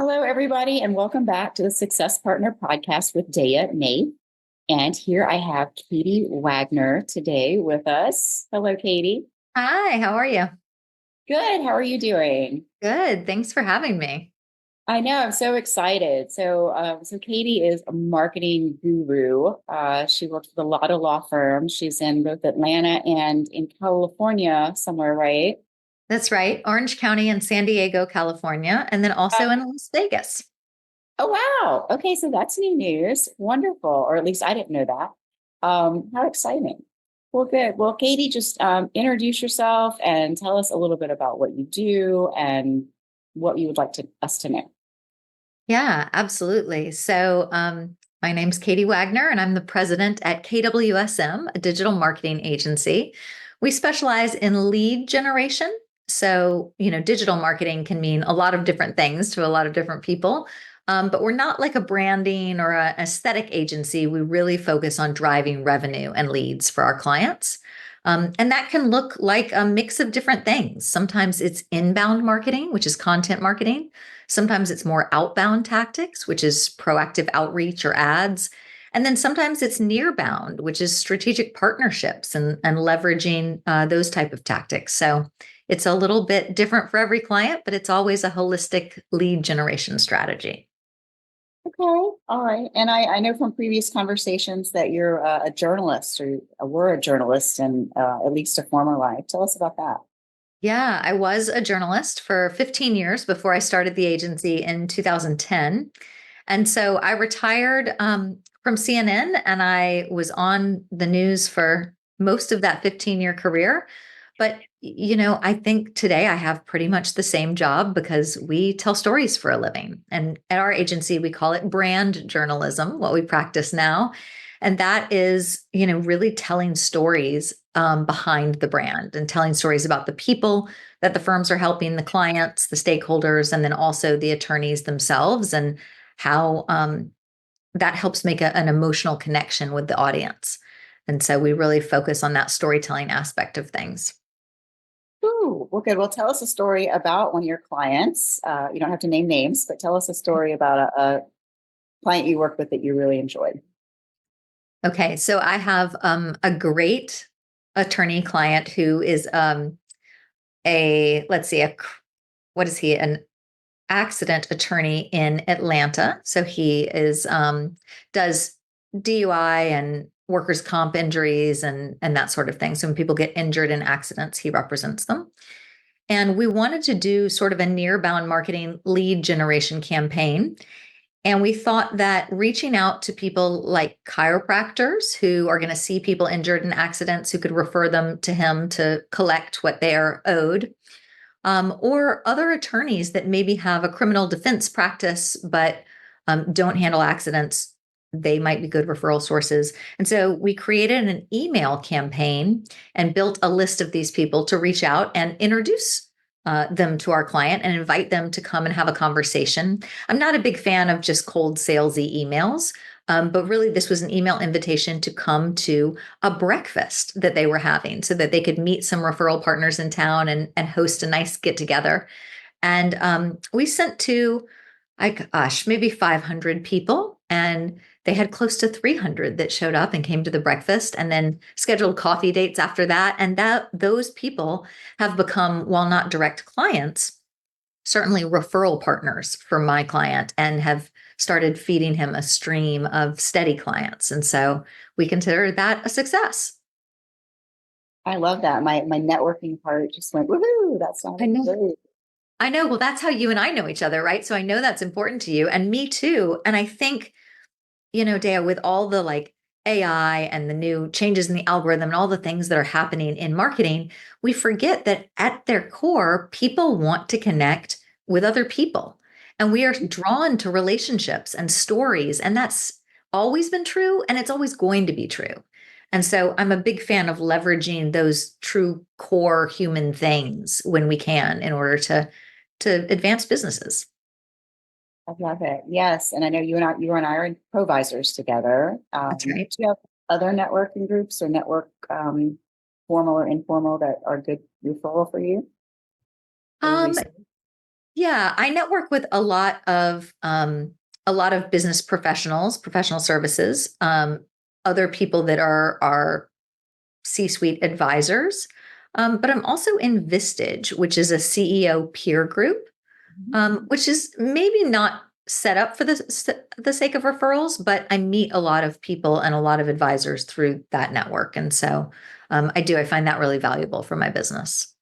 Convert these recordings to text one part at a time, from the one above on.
Hello, everybody, and welcome back to the Success Partner Podcast with Daya Naef. And here I have Katie Wagner today with us. Hello, Katie. Hi, how are you? Good. How are you doing? Good. Thanks for having me. I know I'm so excited. So Katie is a marketing guru. She works with a lot of law firms. She's in both Atlanta and in California somewhere, right? That's right. Orange County and San Diego, California, and then also in Las Vegas. Oh, wow. Okay, so that's new news. Wonderful. Or at least I didn't know that. How exciting. Well, good. Well, Katie, just introduce yourself and tell us a little bit about what you do and what you would like us to know. Yeah, absolutely. My name's Katie Wagner, and I'm the president at KWSM, a digital marketing agency. We specialize in lead generation. Digital marketing can mean a lot of different things to a lot of different people. But we're not like a branding or an aesthetic agency. We really focus on driving revenue and leads for our clients. And that can look like a mix of different things. Sometimes it's inbound marketing, which is content marketing. Sometimes it's more outbound tactics, which is proactive outreach or ads. And then sometimes it's nearbound, which is strategic partnerships and leveraging those type of tactics. So it's a little bit different for every client, but it's always a holistic lead generation strategy. Okay. All right. And I know from previous conversations that you're a journalist or were a journalist in at least a former life. Tell us about that. Yeah, I was a journalist for 15 years before I started the agency in 2010. And so I retired from CNN and I was on the news for most of that 15-year career. But I think today I have pretty much the same job because we tell stories for a living. And at our agency, we call it brand journalism, what we practice now. And that is, really telling stories behind the brand and telling stories about the people that the firms are helping, the clients, the stakeholders, and then also the attorneys themselves, and how that helps make an emotional connection with the audience. And so we really focus on that storytelling aspect of things. Ooh, well, good. Well, tell us a story about one of your clients. You don't have to name names, but tell us a story about a client you worked with that you really enjoyed. Okay, so I have a great attorney client who is let's see, what is he? An accident attorney in Atlanta. So he is does DUI and workers' comp injuries and that sort of thing. So when people get injured in accidents, he represents them. And we wanted to do sort of a near-bound marketing lead generation campaign. And we thought that reaching out to people like chiropractors who are going to see people injured in accidents, who could refer them to him to collect what they are owed, or other attorneys that maybe have a criminal defense practice but don't handle accidents, they might be good referral sources. And so we created an email campaign and built a list of these people to reach out and introduce them to our client and invite them to come and have a conversation. I'm not a big fan of just cold salesy emails. But really, this was an email invitation to come to a breakfast that they were having so that they could meet some referral partners in town and host a nice get together. And we sent to, gosh, maybe 500 people. And they had close to 300 that showed up and came to the breakfast and then scheduled coffee dates after that. And those people have become, while not direct clients, certainly referral partners for my client and have started feeding him a stream of steady clients. And so we consider that a success. I love that. My networking part just went woohoo. That I sounded know. great. I know. Well, that's how you and I know each other, right? So I know that's important to you and me too. And I think, Daya, with all the like AI and the new changes in the algorithm and all the things that are happening in marketing, we forget that at their core, people want to connect with other people. And we are drawn to relationships and stories. And that's always been true. And it's always going to be true. And so I'm a big fan of leveraging those true core human things when we can in order to advance businesses. I love it. Yes. And I know you and I are improvisers together. That's Do right. you have other networking groups or network formal or informal that are good referral for you or Um, resource? Yeah, I network with a lot of business professionals, professional services, other people that are C-suite advisors. But I'm also in Vistage, which is a CEO peer group, which is maybe not set up for the sake of referrals, but I meet a lot of people and a lot of advisors through that network. And so I find that really valuable for my business.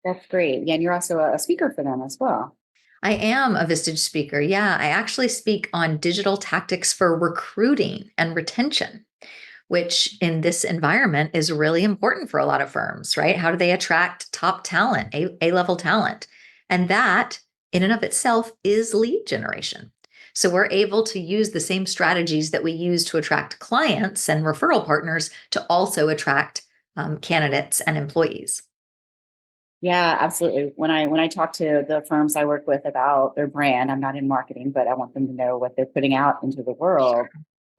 That's great. Yeah, and you're also a speaker for them as well. I am a Vistage speaker. Yeah, I actually speak on digital tactics for recruiting and retention, which in this environment is really important for a lot of firms, right? How do they attract top talent, A-level talent? And that in and of itself is lead generation. So we're able to use the same strategies that we use to attract clients and referral partners to also attract candidates and employees. Yeah, absolutely. When I talk to the firms I work with about their brand, I'm not in marketing, but I want them to know what they're putting out into the world,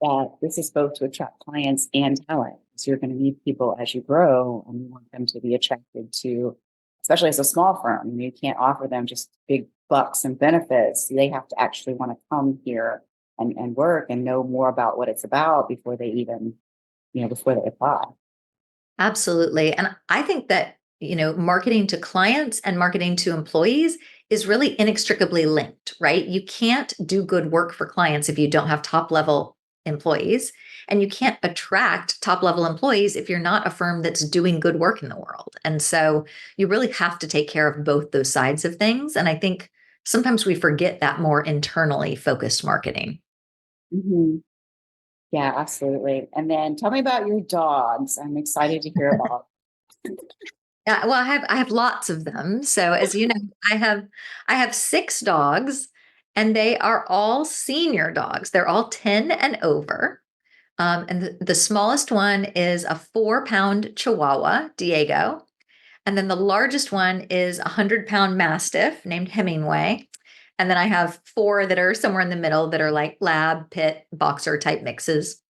that this is both to attract clients and talent. So you're going to need people as you grow, and you want them to be attracted to, especially as a small firm. You can't offer them just big bucks and benefits. They have to actually want to come here and work and know more about what it's about before they even, before they apply. Absolutely. And I think that, marketing to clients and marketing to employees is really inextricably linked, right? You can't do good work for clients if you don't have top level employees. And you can't attract top level employees if you're not a firm that's doing good work in the world. And so you really have to take care of both those sides of things. And I think sometimes we forget that more internally focused marketing. Mhm. Yeah, absolutely. And then tell me about your dogs. I'm excited to hear about. Yeah, well, I have lots of them. So as you know, I have 6 dogs, and they are all senior dogs. They're all 10 and over. And the smallest one is a 4-pound Chihuahua, Diego. And then the largest one is a 100-pound Mastiff named Hemingway. And then I have 4 that are somewhere in the middle that are like lab, pit, boxer type mixes.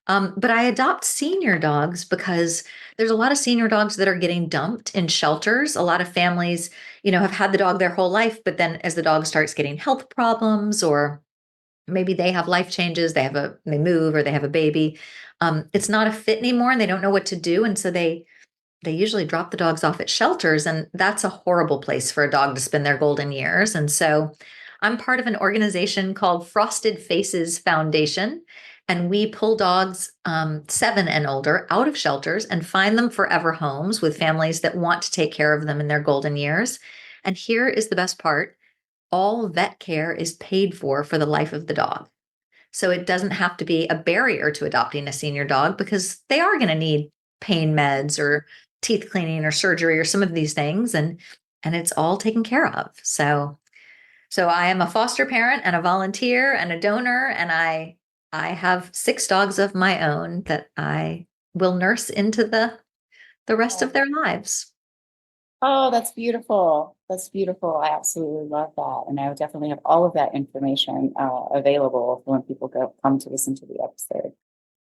But I adopt senior dogs because there's a lot of senior dogs that are getting dumped in shelters. A lot of families, have had the dog their whole life, but then as the dog starts getting health problems, or maybe they have life changes, they move or they have a baby, it's not a fit anymore and they don't know what to do. And so they usually drop the dogs off at shelters, and that's a horrible place for a dog to spend their golden years. And so I'm part of an organization called Frosted Faces Foundation, and we pull dogs 7 and older out of shelters and find them forever homes with families that want to take care of them in their golden years. And here is the best part: all vet care is paid for the life of the dog. So it doesn't have to be a barrier to adopting a senior dog, because they are going to need pain meds or teeth cleaning or surgery or some of these things, and it's all taken care of. So I am a foster parent and a volunteer and a donor, and I have 6 dogs of my own that I will nurse into the rest of their lives. Oh, that's beautiful. That's beautiful. I absolutely love that. And I would definitely have all of that information available for when people come to listen to the episode.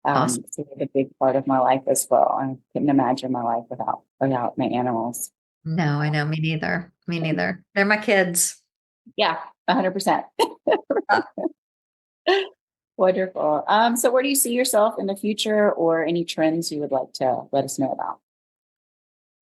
Awesome. It's like a big part of my life as well. I couldn't imagine my life without my animals. No, I know, me neither. Me neither. They're my kids. Yeah, 100%. Wonderful. So where do you see yourself in the future, or any trends you would like to let us know about?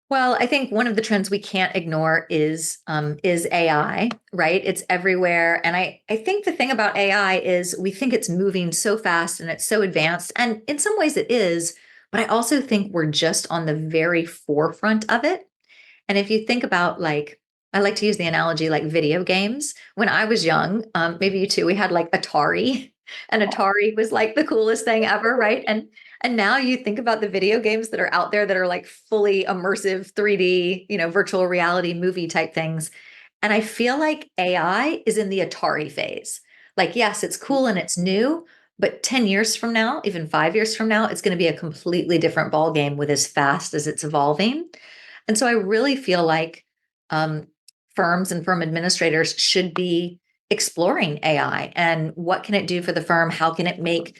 Well, I think one of the trends we can't ignore is AI, right? It's everywhere. And I think the thing about AI is we think it's moving so fast and it's so advanced. And in some ways it is, but I also think we're just on the very forefront of it. And if you think about, like, I like to use the analogy like video games. When I was young, maybe you too, we had like Atari, and Atari was like the coolest thing ever, right? And now you think about the video games that are out there that are like fully immersive 3D, virtual reality movie type things. And I feel like AI is in the Atari phase. Like, yes, it's cool and it's new, but 10 years from now, even 5 years from now, it's going to be a completely different ball game with as fast as it's evolving. And so I really feel like um, firms and firm administrators should be exploring AI and what can it do for the firm? How can it make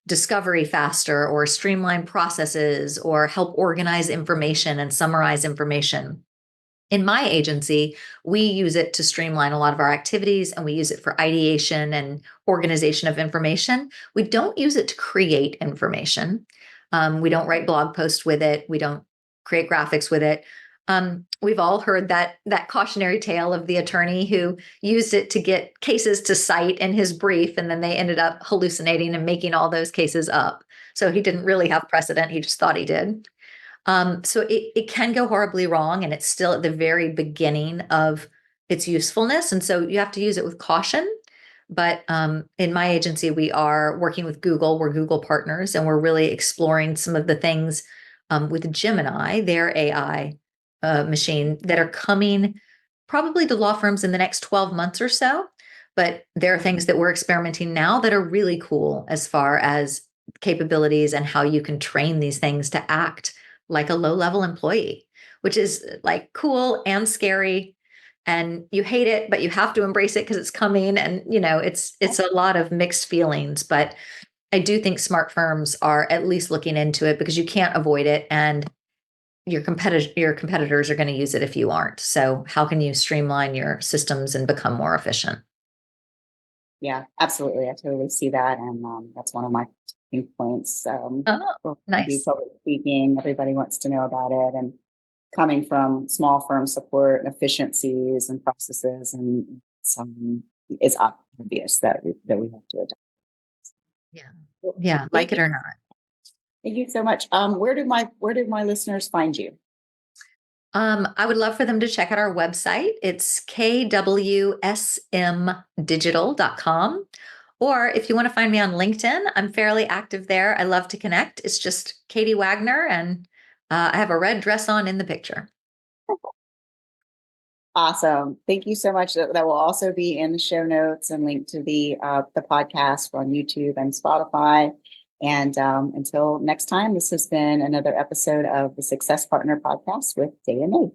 discovery faster, or streamline processes, or help organize information and summarize information? In my agency, we use it to streamline a lot of our activities, and we use it for ideation and organization of information. We don't use it to create information. We don't write blog posts with it. We don't create graphics with it. We've all heard that cautionary tale of the attorney who used it to get cases to cite in his brief, and then they ended up hallucinating and making all those cases up. So he didn't really have precedent. He just thought he did. So it can go horribly wrong, and it's still at the very beginning of its usefulness. And so you have to use it with caution. But in my agency, we are working with Google. We're Google partners, and we're really exploring some of the things with Gemini, their AI machine, that are coming probably to law firms in the next 12 months or so. But there are things that we're experimenting now that are really cool as far as capabilities and how you can train these things to act like a low-level employee, which is like cool and scary. And you hate it, but you have to embrace it because it's coming. And it's a lot of mixed feelings. But I do think smart firms are at least looking into it, because you can't avoid it, and your competitors are going to use it if you aren't. So how can you streamline your systems and become more efficient? Yeah, absolutely. I totally see that. And that's one of my talking points. Oh, For nice. public speaking, everybody wants to know about it. And coming from small firm support and efficiencies and processes, and some, it's obvious that we have to adapt. Yeah. Well, Yeah. Thank Like it you. or not. Thank you so much. Where do my listeners find you? I would love for them to check out our website. It's kwsmdigital.com. Or if you want to find me on LinkedIn, I'm fairly active there. I love to connect. It's just Katie Wagner, and I have a red dress on in the picture. Awesome. Thank you so much. That will also be in the show notes and linked to the podcast on YouTube and Spotify. And until next time, this has been another episode of the Success Partner Podcast with Daya Naef.